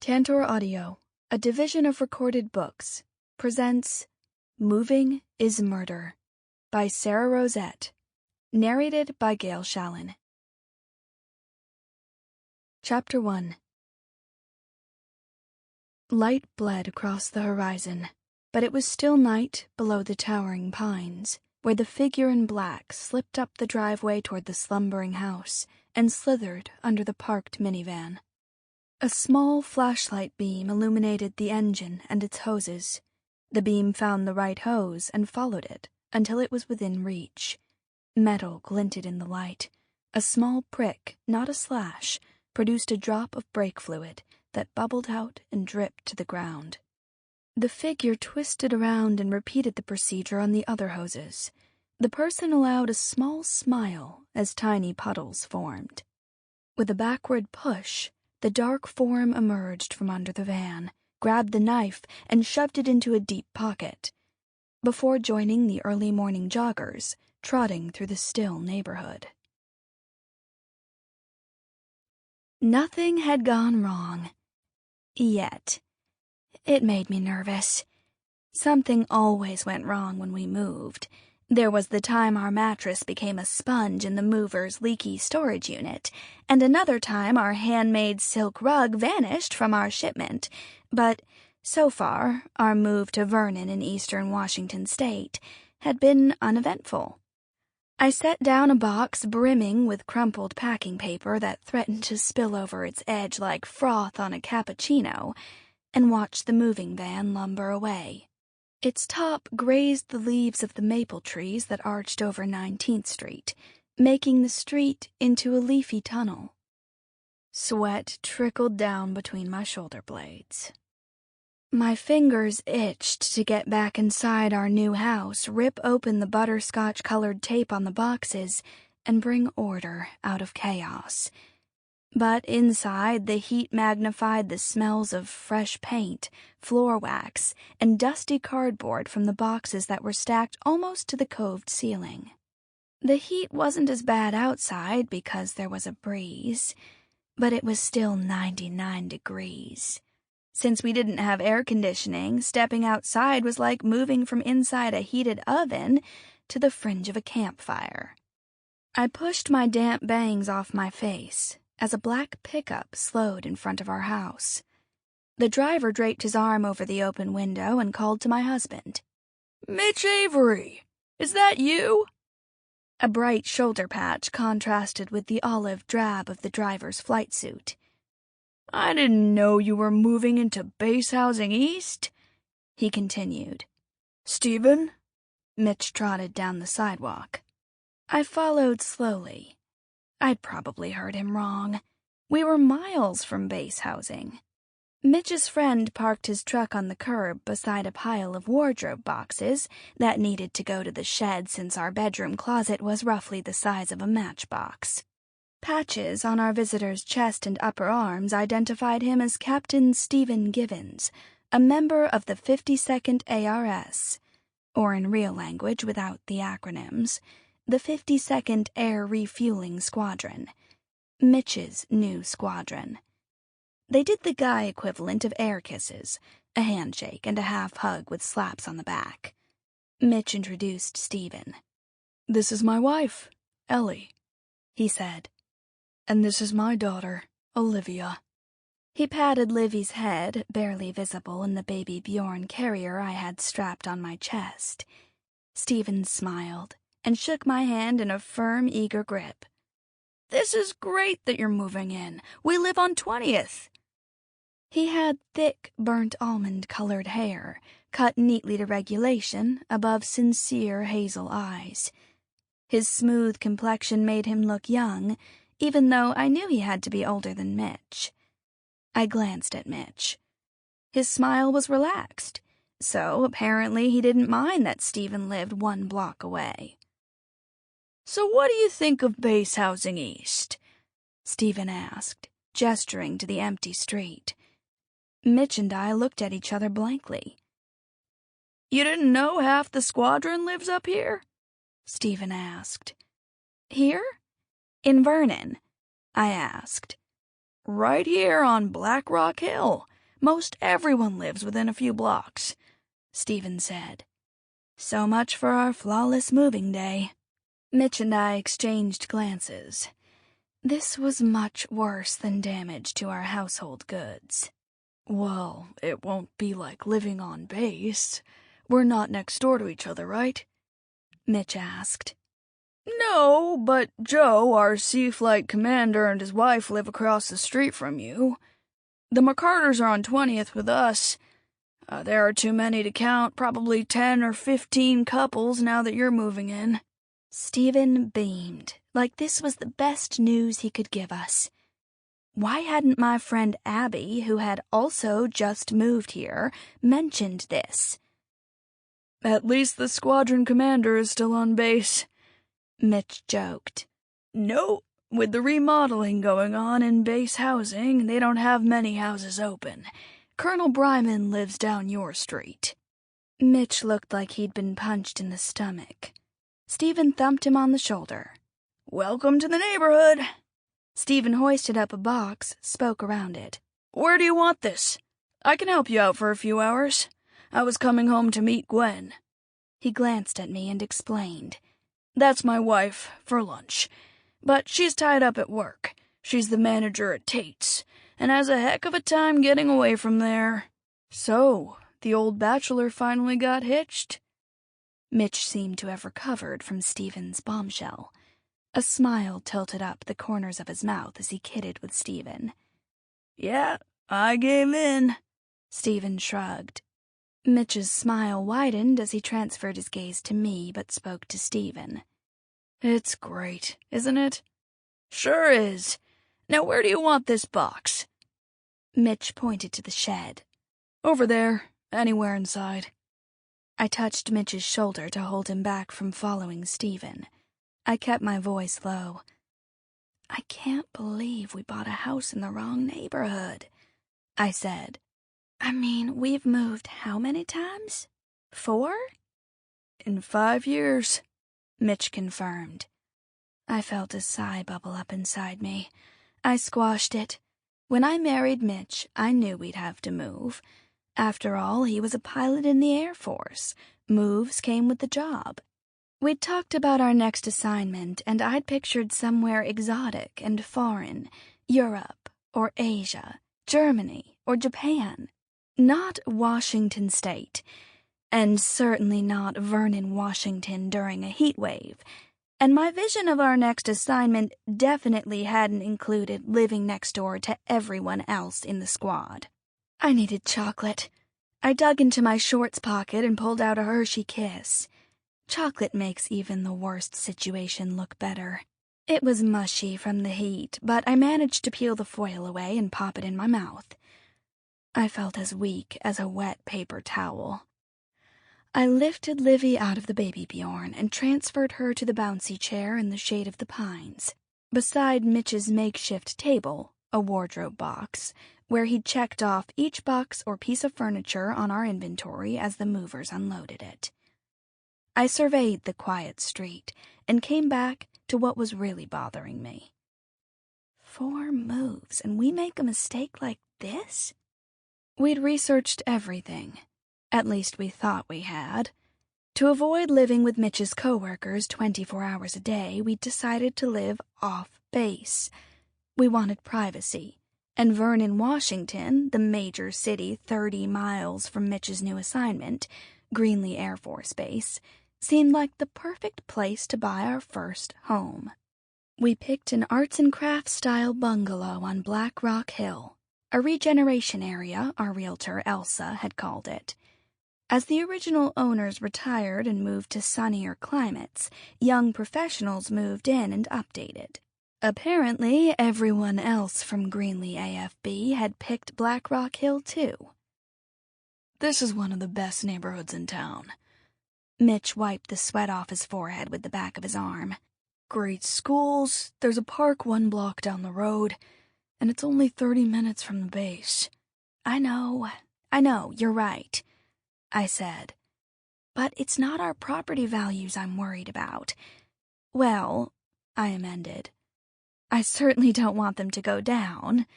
Tantor Audio, a division of Recorded Books, presents Moving is Murder by Sara Rosett, narrated by Gail Shalan. Chapter 1. Light bled across the horizon, but it was still night below the towering pines, where the figure in black slipped up the driveway toward the slumbering house and slithered under the parked minivan. A small flashlight beam illuminated the engine and its hoses. The beam found the right hose and followed it until it was within reach. Metal glinted in the light. A small prick, not a slash, produced a drop of brake fluid that bubbled out and dripped to the ground. The figure twisted around and repeated the procedure on the other hoses. The person allowed a small smile as tiny puddles formed. With a backward push, the dark form emerged from under the van, grabbed the knife, and shoved it into a deep pocket, before joining the early morning joggers trotting through the still neighborhood. Nothing had gone wrong. Yet. It made me nervous. Something always went wrong when we moved. There was the time our mattress became a sponge in the mover's leaky storage unit, and another time our handmade silk rug vanished from our shipment. But so far, our move to Vernon in eastern Washington state had been uneventful. I set down a box brimming with crumpled packing paper that threatened to spill over its edge like froth on a cappuccino, and watched the moving van lumber away. Its top grazed the leaves of the maple trees that arched over 19th Street, making the street into a leafy tunnel. Sweat trickled down between my shoulder blades. My fingers itched to get back inside our new house, rip open the butterscotch-colored tape on the boxes, and bring order out of chaos. But inside, the heat magnified the smells of fresh paint, floor wax, and dusty cardboard from the boxes that were stacked almost to the coved ceiling. The heat wasn't as bad outside because there was a breeze, but it was still 99 degrees. Since we didn't have air conditioning, stepping outside was like moving from inside a heated oven to the fringe of a campfire. I pushed my damp bangs off my face as a black pickup slowed in front of our house. The driver draped his arm over the open window and called to my husband. "Mitch Avery, is that you?" A bright shoulder patch contrasted with the olive drab of the driver's flight suit. "I didn't know you were moving into base housing east," he continued. "Stephen?" Mitch trotted down the sidewalk. I followed slowly. I'd probably heard him wrong. We were miles from base housing. Mitch's friend parked his truck on the curb beside a pile of wardrobe boxes that needed to go to the shed since our bedroom closet was roughly the size of a matchbox. Patches on our visitor's chest and upper arms identified him as Captain Stephen Givens, a member of the 52nd ARS, or in real language without the acronyms, the 52nd Air Refueling Squadron, Mitch's new squadron. They did the guy equivalent of air kisses, a handshake and a half hug with slaps on the back. Mitch introduced Stephen. "This is my wife, Ellie," he said. "And this is my daughter, Olivia." He patted Livy's head, barely visible in the baby Bjorn carrier I had strapped on my chest. Stephen smiled and shook my hand in a firm, eager grip. "This is great that you're moving in. We live on 20th. He had thick, burnt almond-colored hair, cut neatly to regulation above sincere hazel eyes. His smooth complexion made him look young, even though I knew he had to be older than Mitch. I glanced at Mitch. His smile was relaxed, so apparently he didn't mind that Stephen lived 1 block away. "So what do you think of base housing east?" Stephen asked, gesturing to the empty street. Mitch and I looked at each other blankly. "You didn't know half the squadron lives up here?" Stephen asked. "Here? In Vernon?" I asked. "Right here on Black Rock Hill. Most everyone lives within a few blocks," Stephen said. "So much for our flawless moving day." Mitch and I exchanged glances. This was much worse than damage to our household goods. "Well, it won't be like living on base. We're not next door to each other, right?" Mitch asked. "No, but Joe, our Sea Flight commander, and his wife live across the street from you. The McCarters are on 20th with us. There are too many to count, probably 10 or 15 couples now that you're moving in." Stephen beamed, like this was the best news he could give us. Why hadn't my friend Abby, who had also just moved here, mentioned this? "At least the squadron commander is still on base," Mitch joked. "No, with the remodeling going on in base housing, they don't have many houses open. Colonel Bryman lives down your street." Mitch looked like he'd been punched in the stomach. Stephen thumped him on the shoulder. "Welcome to the neighborhood." Stephen hoisted up a box, spoke around it. "Where do you want this? I can help you out for a few hours. I was coming home to meet Gwen." He glanced at me and explained. "That's my wife, for lunch. But she's tied up at work. She's the manager at Tate's, and has a heck of a time getting away from there." "So, the old bachelor finally got hitched?" Mitch seemed to have recovered from Stephen's bombshell. A smile tilted up the corners of his mouth as he kidded with Stephen. "Yeah, I gave in." Stephen shrugged. Mitch's smile widened as he transferred his gaze to me but spoke to Stephen. "It's great, isn't it?" "Sure is. Now where do you want this box?" Mitch pointed to the shed. "Over there, anywhere inside." I touched Mitch's shoulder to hold him back from following Stephen. I kept my voice low. "I can't believe we bought a house in the wrong neighborhood," I said. "I mean, we've moved how many times? 4? "In 5 years," Mitch confirmed. I felt a sigh bubble up inside me. I squashed it. When I married Mitch, I knew we'd have to move. After all, he was a pilot in the Air Force. Moves came with the job. We'd talked about our next assignment, and I'd pictured somewhere exotic and foreign, Europe or Asia, Germany or Japan. Not Washington State, and certainly not Vernon, Washington during a heat wave. And my vision of our next assignment definitely hadn't included living next door to everyone else in the squad. I needed chocolate. I dug into my shorts pocket and pulled out a Hershey Kiss. Chocolate makes even the worst situation look better. It was mushy from the heat, but I managed to peel the foil away and pop it in my mouth. I felt as weak as a wet paper towel. I lifted Livy out of the baby Bjorn and transferred her to the bouncy chair in the shade of the pines, beside Mitch's makeshift table, a wardrobe box, where he'd checked off each box or piece of furniture on our inventory as the movers unloaded it. I surveyed the quiet street and came back to what was really bothering me. 4 moves, and we make a mistake like this? We'd researched everything. At least we thought we had. To avoid living with Mitch's coworkers 24 hours a day, we decided to live off base. We wanted privacy, and Vernon, Washington, the major city 30 miles from Mitch's new assignment, Greenlee Air Force Base, seemed like the perfect place to buy our first home. We picked an arts and crafts style bungalow on Black Rock Hill, a regeneration area our realtor Elsa had called it. As the original owners retired and moved to sunnier climates, young professionals moved in and updated. Apparently, everyone else from Greenlee AFB had picked Black Rock Hill too. "This is one of the best neighborhoods in town." Mitch wiped the sweat off his forehead with the back of his arm. "Great schools, there's a park 1 block down the road, and it's only 30 minutes from the base." I know, you're right," I said. "But it's not our property values I'm worried about." "Well," I amended, "I certainly don't want them to go down."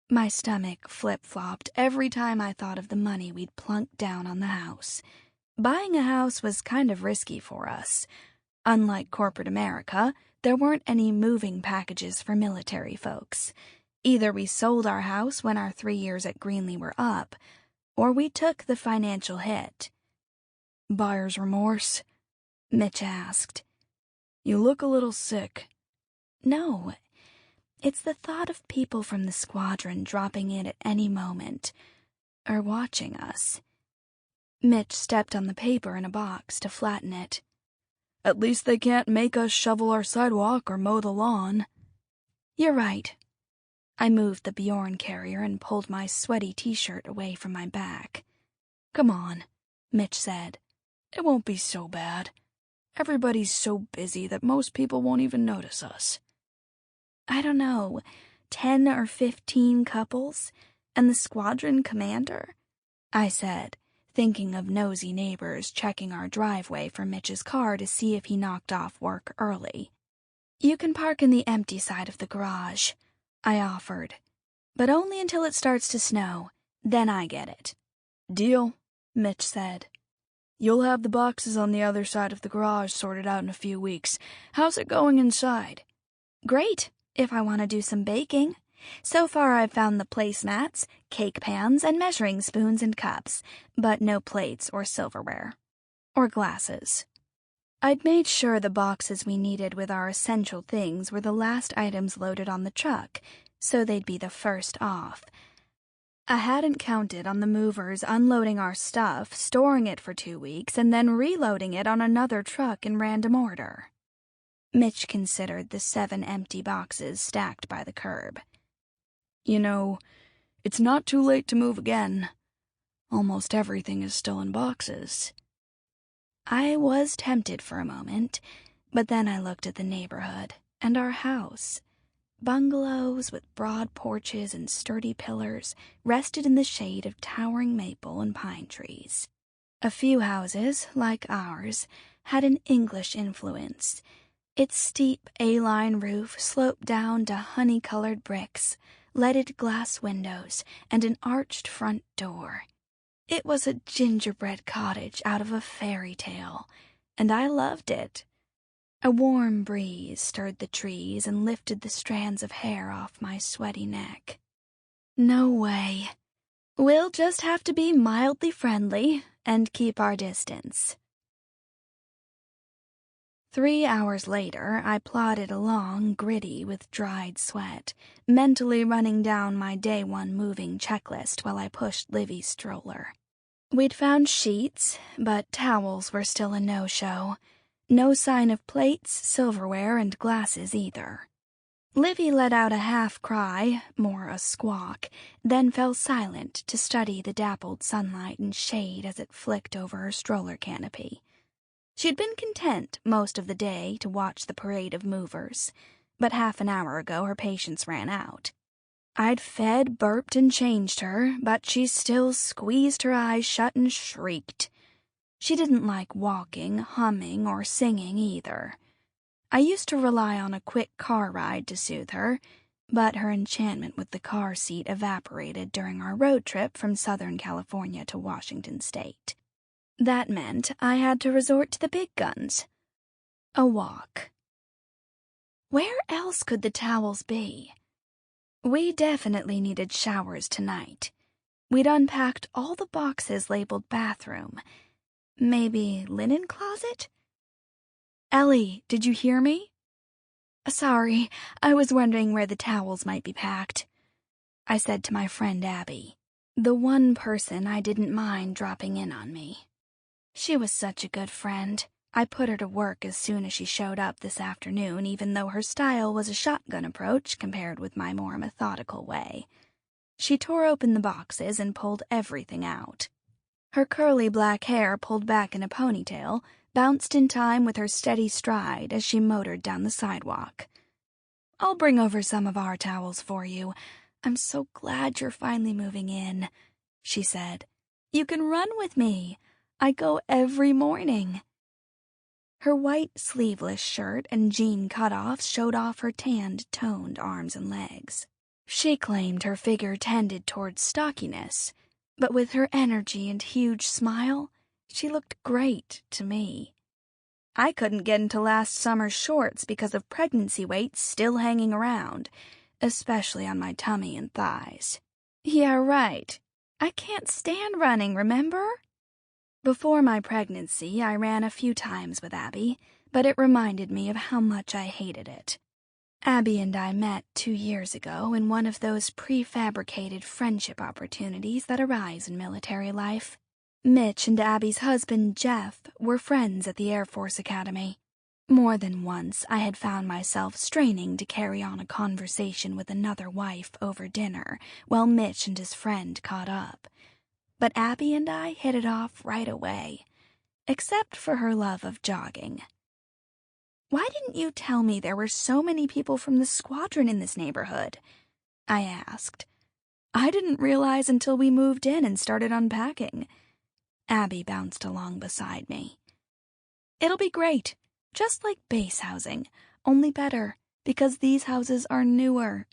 My stomach flip-flopped every time I thought of the money we'd plunked down on the house. Buying a house was kind of risky for us. Unlike corporate America, there weren't any moving packages for military folks. Either we sold our house when our 3 years at Greenlee were up, or we took the financial hit. Buyer's remorse? Mitch asked. You look a little sick. No, it's the thought of people from the squadron dropping in at any moment, or watching us. Mitch stepped on the paper in a box to flatten it. At least they can't make us shovel our sidewalk or mow the lawn. You're right. I moved the Bjorn carrier and pulled my sweaty t-shirt away from my back. Come on, Mitch said. It won't be so bad. Everybody's so busy that most people won't even notice us. I don't know, 10 or 15 couples, and the squadron commander? I said, thinking of nosy neighbors checking our driveway for Mitch's car to see if he knocked off work early. You can park in the empty side of the garage, I offered, but only until it starts to snow. Then I get it. Deal, Mitch said. You'll have the boxes on the other side of the garage sorted out in a few weeks. How's it going inside? Great, if I want to do some baking. So far I've found the placemats, cake pans, and measuring spoons and cups, but no plates or silverware. Or glasses. I'd made sure the boxes we needed with our essential things were the last items loaded on the truck, so they'd be the first off. I hadn't counted on the movers unloading our stuff, storing it for 2 weeks, and then reloading it on another truck in random order. Mitch considered the 7 empty boxes stacked by the curb. You know, it's not too late to move again. Almost everything is still in boxes. I was tempted for a moment, but then I looked at the neighborhood and our house. Bungalows with broad porches and sturdy pillars rested in the shade of towering maple and pine trees. A few houses, like ours, had an English influence. Its steep A-line roof sloped down to honey-colored bricks, leaded glass windows, and an arched front door. It was a gingerbread cottage out of a fairy tale, and I loved it. A warm breeze stirred the trees and lifted the strands of hair off my sweaty neck. No way. We'll just have to be mildly friendly and keep our distance. 3 hours later, I plodded along, gritty with dried sweat, mentally running down my day 1 moving checklist while I pushed Livy's stroller. We'd found sheets, but towels were still a no-show. No sign of plates, silverware, and glasses either. Livy let out a half-cry, more a squawk, then fell silent to study the dappled sunlight and shade as it flicked over her stroller canopy. She'd been content most of the day to watch the parade of movers, but half an hour ago her patience ran out. I'd fed, burped, and changed her, but she still squeezed her eyes shut and shrieked. She didn't like walking, humming, or singing either. I used to rely on a quick car ride to soothe her, but her enchantment with the car seat evaporated during our road trip from Southern California to Washington State. That meant I had to resort to the big guns. A walk. Where else could the towels be? We definitely needed showers tonight. We'd unpacked all the boxes labeled bathroom. Maybe linen closet? Ellie, did you hear me? Sorry, I was wondering where the towels might be packed, I said to my friend Abby, the one person I didn't mind dropping in on me. She was such a good friend. I put her to work as soon as she showed up this afternoon, even though her style was a shotgun approach compared with my more methodical way. She tore open the boxes and pulled everything out. Her curly black hair pulled back in a ponytail bounced in time with her steady stride as she motored down the sidewalk. "I'll bring over some of our towels for you. I'm so glad you're finally moving in," she said. "You can run with me. I go every morning." Her white sleeveless shirt and jean cutoffs showed off her tanned, toned arms and legs. She claimed her figure tended towards stockiness, but with her energy and huge smile, she looked great to me. I couldn't get into last summer's shorts because of pregnancy weight still hanging around, especially on my tummy and thighs. Yeah, right. I can't stand running, remember? Before my pregnancy, I ran a few times with Abby, but it reminded me of how much I hated it. Abby and I met 2 years ago in one of those prefabricated friendship opportunities that arise in military life. Mitch and Abby's husband, Jeff, were friends at the Air Force Academy. More than once, I had found myself straining to carry on a conversation with another wife over dinner while Mitch and his friend caught up. But Abby and I hit it off right away, except for her love of jogging. "Why didn't you tell me there were so many people from the squadron in this neighborhood?" I asked. "I didn't realize until we moved in and started unpacking." Abby bounced along beside me. "It'll be great, just like base housing, only better, because these houses are newer."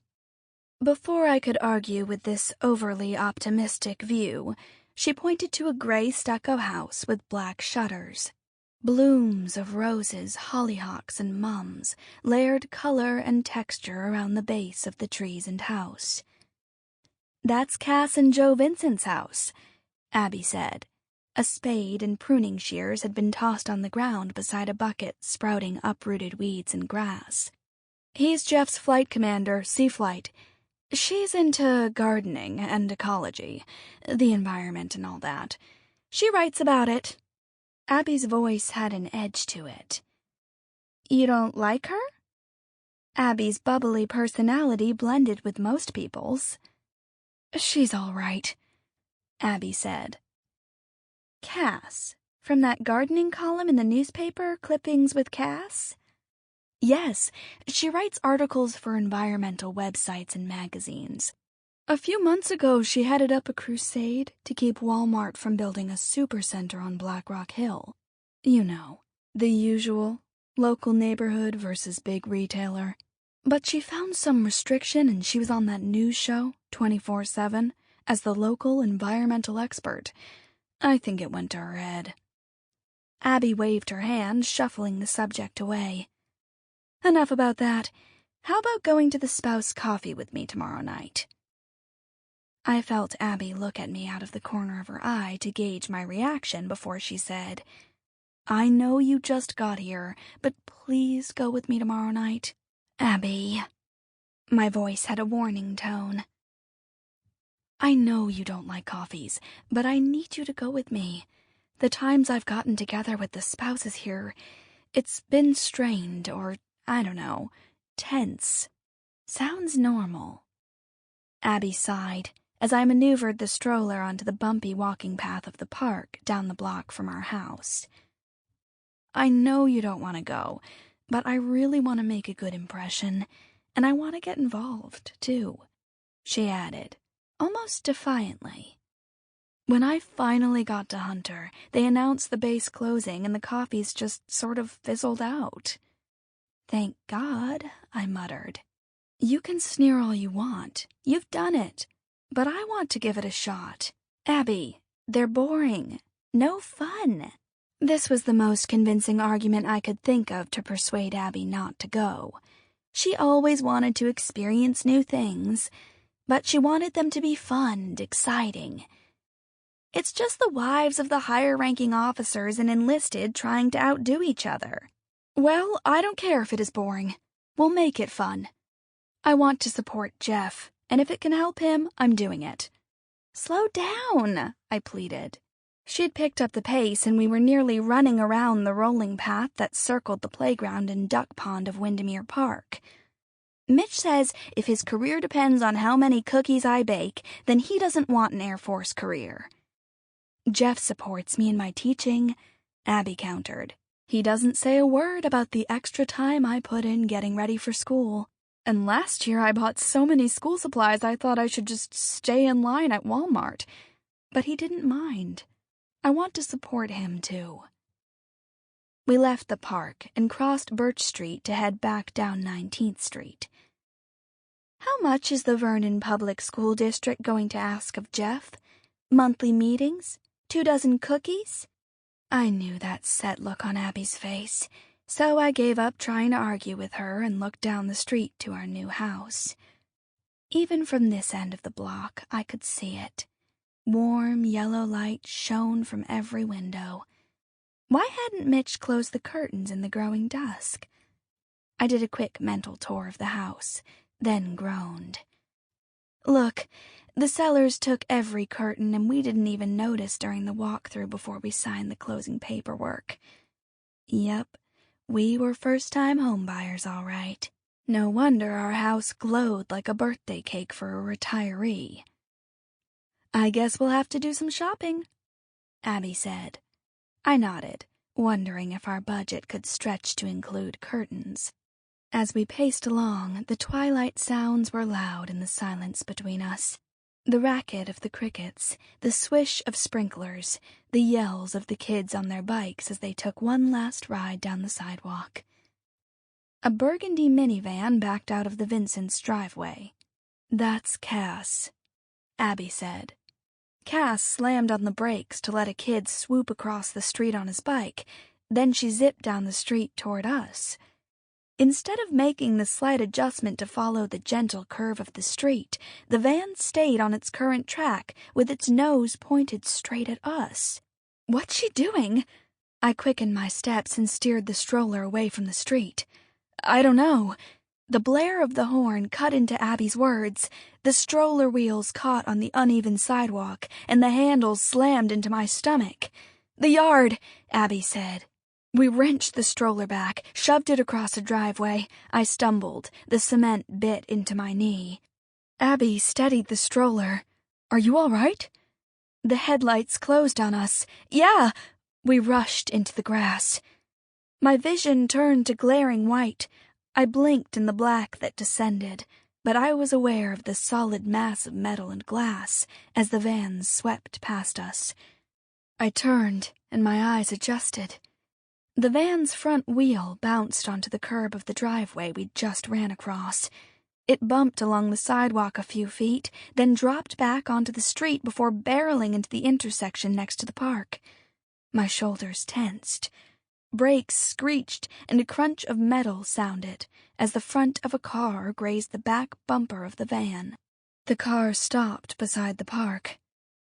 Before I could argue with this overly optimistic view, she pointed to a gray stucco house with black shutters. Blooms of roses, hollyhocks, and mums layered color and texture around the base of the trees and house. "That's Cass and Joe Vincent's house," Abby said. A spade and pruning shears had been tossed on the ground beside a bucket sprouting uprooted weeds and grass. "He's Jeff's flight commander, Sea Flight. She's into gardening and ecology, the environment and all that. She writes about it." Abby's voice had an edge to it. "You don't like her?" Abby's bubbly personality blended with most people's. "She's all right," Abby said. "Cass, from that gardening column in the newspaper, Clippings with Cass?" "Yes, she writes articles for environmental websites and magazines. A few months ago, she headed up a crusade to keep Walmart from building a supercenter on Black Rock Hill. You know, the usual, local neighborhood versus big retailer. But she found some restriction and she was on that news show, 24/7, as the local environmental expert. I think it went to her head." Abby waved her hand, shuffling the subject away. "Enough about that. How about going to the Spouse Coffee with me tomorrow night?" I felt Abby look at me out of the corner of her eye to gauge my reaction before she said, "I know you just got here, but please go with me tomorrow night." "Abby." My voice had a warning tone. "I know you don't like coffees, but I need you to go with me. The times I've gotten together with the spouses here, it's been strained or, I don't know, tense. Sounds normal." Abby sighed as I maneuvered the stroller onto the bumpy walking path of the park down the block from our house. "I know you don't want to go, but I really want to make a good impression, and I want to get involved, too," she added, almost defiantly. "When I finally got to Hunter, they announced the base closing and the coffees just sort of fizzled out." "Thank God," I muttered. "You can sneer all you want. You've done it. But I want to give it a shot. Abby, they're boring. No fun." This was the most convincing argument I could think of to persuade Abby not to go. She always wanted to experience new things, but she wanted them to be fun and exciting. "It's just the wives of the higher-ranking officers and enlisted trying to outdo each other." "Well, I don't care if it is boring. We'll make it fun. I want to support Jeff, and if it can help him, I'm doing it." "Slow down," I pleaded. She'd picked up the pace, and we were nearly running around the rolling path that circled the playground and duck pond of Windermere Park. "Mitch says if his career depends on how many cookies I bake, then he doesn't want an Air Force career." "Jeff supports me in my teaching," Abby countered. "He doesn't say a word about the extra time I put in getting ready for school. And last year I bought so many school supplies I thought I should just stay in line at Walmart. But he didn't mind. I want to support him, too." We left the park and crossed Birch Street to head back down 19th Street. How much is the Vernon Public School District going to ask of Jeff? Monthly meetings? 24 cookies? I knew that set look on Abby's face, so I gave up trying to argue with her and looked down the street to our new house. Even from this end of the block, I could see it. Warm yellow light shone from every window. Why hadn't Mitch closed the curtains in the growing dusk? I did a quick mental tour of the house, then groaned. Look, the sellers took every curtain and we didn't even notice during the walkthrough before we signed the closing paperwork. Yep, we were first-time homebuyers, all right. No wonder our house glowed like a birthday cake for a retiree. I guess we'll have to do some shopping, Abby said. I nodded, wondering if our budget could stretch to include curtains. As we paced along, the twilight sounds were loud in the silence between us. The racket of the crickets, the swish of sprinklers, the yells of the kids on their bikes as they took one last ride down the sidewalk. A burgundy minivan backed out of the Vincent's driveway. That's Cass, Abby said. Cass slammed on the brakes to let a kid swoop across the street on his bike, then she zipped down the street toward us. Instead of making the slight adjustment to follow the gentle curve of the street, the van stayed on its current track with its nose pointed straight at us. What's she doing? I quickened my steps and steered the stroller away from the street. I don't know. The blare of the horn cut into Abby's words. The stroller wheels caught on the uneven sidewalk, and the handles slammed into my stomach. The yard, Abby said. We wrenched the stroller back, shoved it across a driveway. I stumbled. The cement bit into my knee. Abby steadied the stroller. Are you all right? The headlights closed on us. Yeah! We rushed into the grass. My vision turned to glaring white. I blinked in the black that descended, but I was aware of the solid mass of metal and glass as the vans swept past us. I turned, and my eyes adjusted. The van's front wheel bounced onto the curb of the driveway we'd just ran across. It bumped along the sidewalk a few feet, then dropped back onto the street before barreling into the intersection next to the park. My shoulders tensed. Brakes screeched, and a crunch of metal sounded as the front of a car grazed the back bumper of the van. The car stopped beside the park.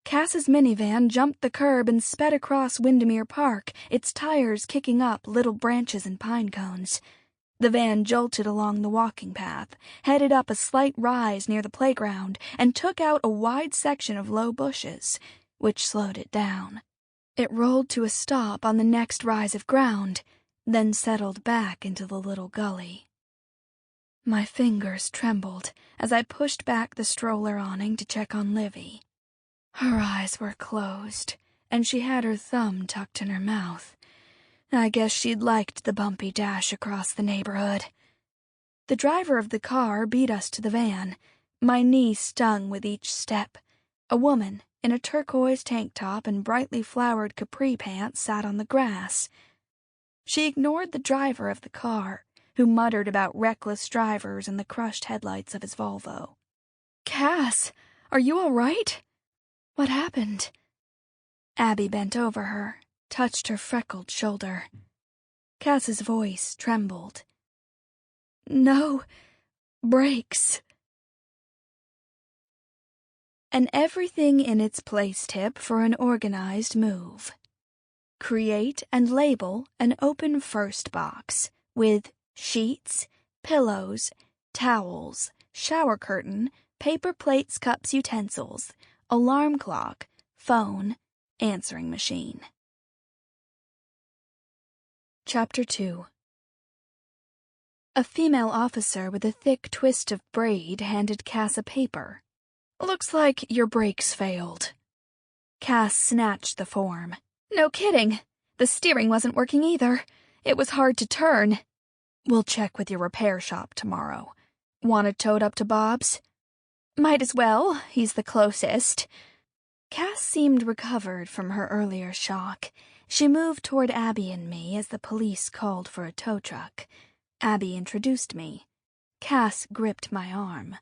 Cass's minivan jumped the curb and sped across Windermere Park, its tires kicking up little branches and pine cones. The van jolted along the walking path, headed up a slight rise near the playground, and took out a wide section of low bushes, which slowed it down. It rolled to a stop on the next rise of ground, then settled back into the little gully. My fingers trembled as I pushed back the stroller awning to check on Livy. Her eyes were closed, and she had her thumb tucked in her mouth. I guess she'd liked the bumpy dash across the neighborhood. The driver of the car beat us to the van. My knee stung with each step. A woman in a turquoise tank top and brightly flowered capri pants sat on the grass. She ignored the driver of the car, who muttered about reckless drivers and the crushed headlights of his Volvo. Cass, are you all right? What happened? Abby bent over her, touched her freckled shoulder. Cass's voice trembled. No brakes. An everything in its place tip for an organized move. Create and label an open first box with sheets, pillows, towels, shower curtain, paper plates, cups, utensils, alarm clock, phone, answering machine. Chapter 2. A female officer with a thick twist of braid handed Cass a paper. Looks like your brakes failed. Cass snatched the form. No kidding. The steering wasn't working either. It was hard to turn. We'll check with your repair shop tomorrow. Want it towed up to Bob's? Might as well. He's the closest. Cass seemed recovered from her earlier shock. She moved toward Abby and me as the police called for a tow truck. Abby introduced me. Cass gripped my arm.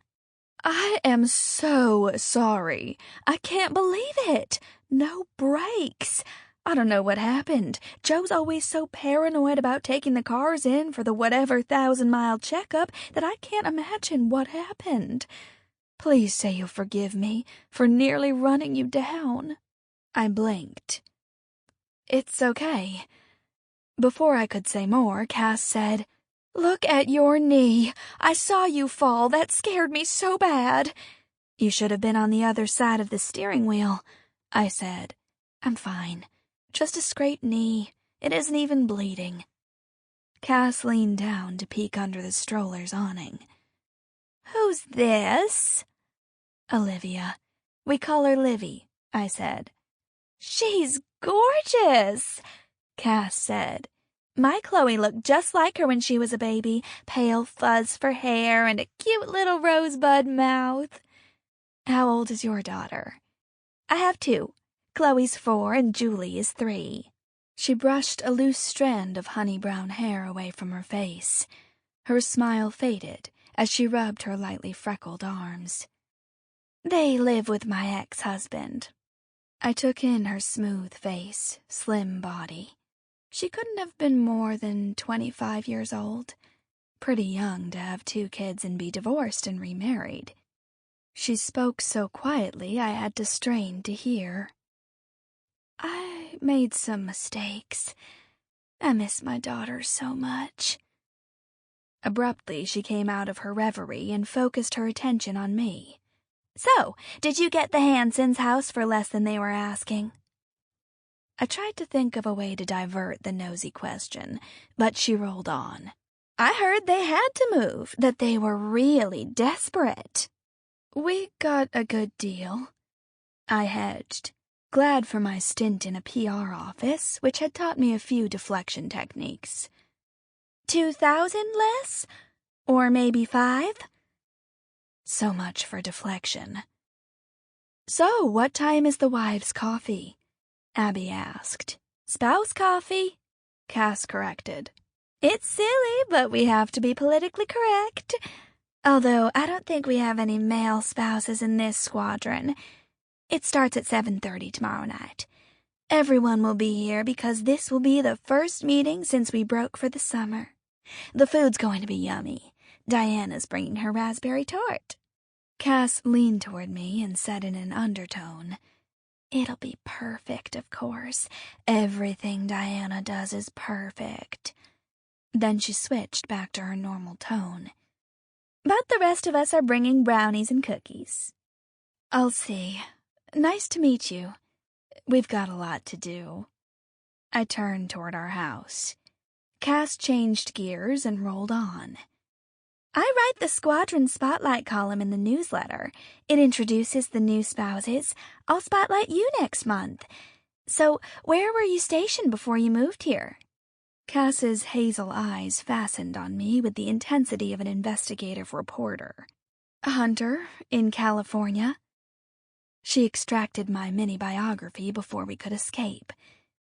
I am so sorry. I can't believe it. No brakes. I don't know what happened. Joe's always so paranoid about taking the cars in for the whatever 1,000-mile checkup that I can't imagine what happened. Please say you'll forgive me for nearly running you down. I blinked. It's okay. Before I could say more, Cass said, "Look at your knee. I saw you fall. That scared me so bad." "You should have been on the other side of the steering wheel," I said. "I'm fine. Just a scraped knee. It isn't even bleeding." Cass leaned down to peek under the stroller's awning. "Who's this?" "Olivia. We call her Livy," I said. "She's gorgeous," Cass said. "My Chloe looked just like her when she was a baby, pale fuzz for hair and a cute little rosebud mouth." "How old is your daughter?" "I have 2. Chloe's 4 and Julie is 3. She brushed a loose strand of honey-brown hair away from her face. Her smile faded as she rubbed her lightly freckled arms. "They live with my ex-husband." I took in her smooth face, slim body. She couldn't have been more than 25 years old. Pretty young to have 2 kids and be divorced and remarried. She spoke so quietly I had to strain to hear. "I made some mistakes. I miss my daughter so much." Abruptly, she came out of her reverie and focused her attention on me. "So, did you get the Hansons' house for less than they were asking?" I tried to think of a way to divert the nosy question, but she rolled on. "I heard they had to move, that they were really desperate." "We got a good deal." I hedged, glad for my stint in a PR office, which had taught me a few deflection techniques. 2,000 less? Or maybe 5? So much for deflection. "So, what time is the wives' coffee?" Abby asked. "Spouse coffee," Cass corrected. "It's silly, but we have to be politically correct. Although I don't think we have any male spouses in this squadron. It starts at 7:30 tomorrow night. Everyone will be here because this will be the first meeting since we broke for the summer. The food's going to be yummy. Diana's bringing her raspberry tart." Cass leaned toward me and said in an undertone, "It'll be perfect, of course. Everything Diana does is perfect." Then she switched back to her normal tone. "But the rest of us are bringing brownies and cookies." "I'll see. Nice to meet you. We've got a lot to do." I turned toward our house. Cass changed gears and rolled on. "I write the Squadron Spotlight column in the newsletter. It introduces the new spouses. I'll spotlight you next month. So, where were you stationed before you moved here?" Cass's hazel eyes fastened on me with the intensity of an investigative reporter. "Hunter, in California." She extracted my mini-biography before we could escape.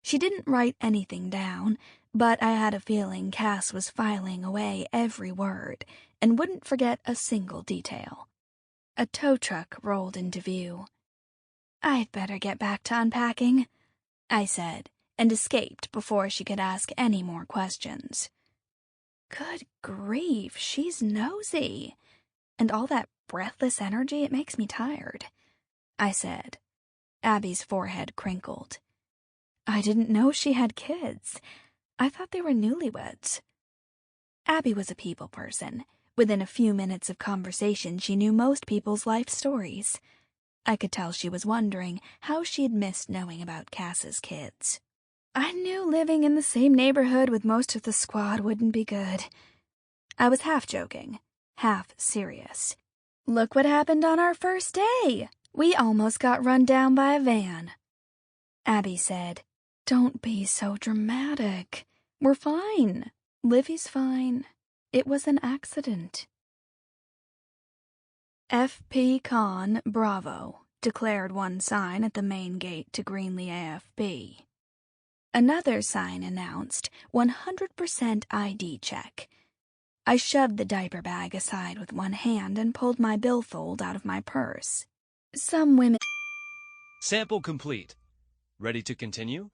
She didn't write anything down, but I had a feeling Cass was filing away every word and wouldn't forget a single detail. A tow truck rolled into view. "I'd better get back to unpacking," I said, and escaped before she could ask any more questions. Good grief, she's nosy. And all that breathless energy, it makes me tired, I said. Abby's forehead crinkled. "I didn't know she had kids. I thought they were newlyweds." Abby was a people person. Within a few minutes of conversation, she knew most people's life stories. I could tell she was wondering how she had missed knowing about Cass's kids. "I knew living in the same neighborhood with most of the squad wouldn't be good." I was half joking, half serious. "Look what happened on our first day. We almost got run down by a van." Abby said, "Don't be so dramatic. We're fine. Livy's fine. It was an accident." "F.P. Con, Bravo," declared one sign at the main gate to Greenlee AFB. Another sign announced 100% ID check. I shoved the diaper bag aside with one hand and pulled my billfold out of my purse. Some women... Sample complete. Ready to continue?